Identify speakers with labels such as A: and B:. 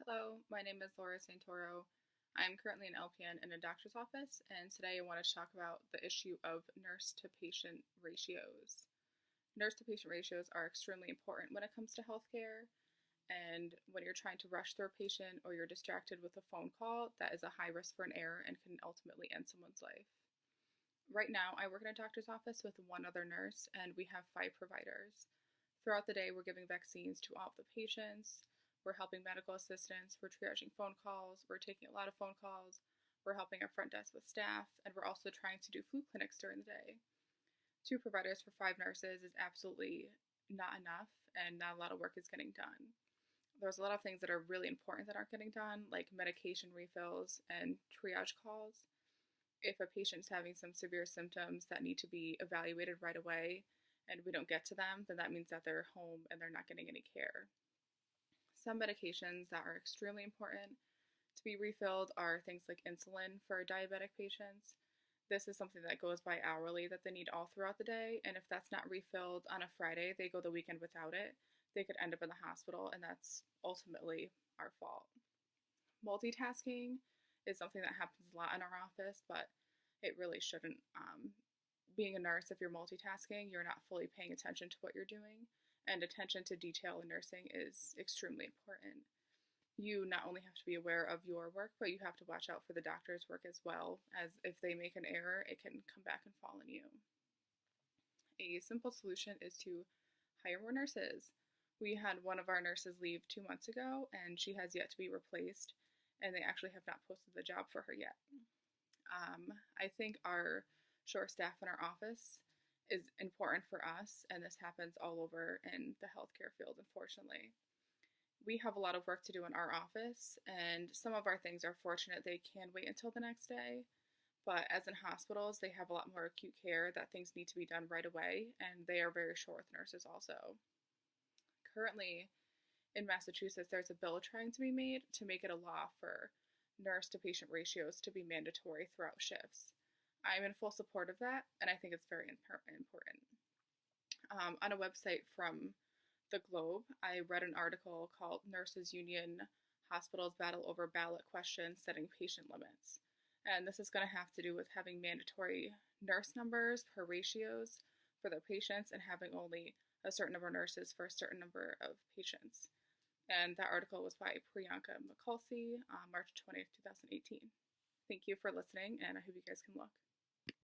A: Hello, my name is Laura Santoro. I'm currently an LPN in a doctor's office, and today I want to talk about the issue of nurse to patient ratios. Nurse to patient ratios are extremely important when it comes to healthcare, and when you're trying to rush through a patient or you're distracted with a phone call, that is a high risk for an error and can ultimately end someone's life. Right now, I work in a doctor's office with one other nurse, and we have 5 providers. Throughout the day, we're giving vaccines to all of the patients, we're helping medical assistants, we're triaging phone calls, we're taking a lot of phone calls, we're helping our front desk with staff, and we're also trying to do flu clinics during the day. 2 providers for 5 nurses is absolutely not enough, and not a lot of work is getting done. There's a lot of things that are really important that aren't getting done, like medication refills and triage calls. If a patient's having some severe symptoms that need to be evaluated right away and we don't get to them, then that means that they're home and they're not getting any care. Some medications that are extremely important to be refilled are things like insulin for diabetic patients. This is something that goes by hourly that they need all throughout the day, and if that's not refilled on a Friday, they go the weekend without it, they could end up in the hospital, and that's ultimately our fault. Multitasking is something that happens a lot in our office, but it really shouldn't. Being a nurse, if you're multitasking, you're not fully paying attention to what you're doing, and attention to detail in nursing is extremely important. You not only have to be aware of your work, but you have to watch out for the doctor's work as well, as if they make an error, it can come back and fall on you. A simple solution is to hire more nurses. We had one of our nurses leave 2 months ago, and she has yet to be replaced, and they actually have not posted the job for her yet. I think our short staff in our office is important for us, and this happens all over in the healthcare field, unfortunately. We have a lot of work to do in our office, and some of our things are fortunate they can wait until the next day. But as in hospitals, they have a lot more acute care that things need to be done right away, and they are very short with nurses also. Currently, in Massachusetts, there's a bill trying to be made to make it a law for nurse to patient ratios to be mandatory throughout shifts. I'm in full support of that, and I think it's very important. On a website from the Globe, I read an article called Nurses Union Hospitals Battle Over Ballot Questions Setting Patient Limits. And this is going to have to do with having mandatory nurse numbers per ratios for their patients and having only a certain number of nurses for a certain number of patients. And that article was by Priyanka McCulsey, March 20th, 2018. Thank you for listening, and I hope you guys can look.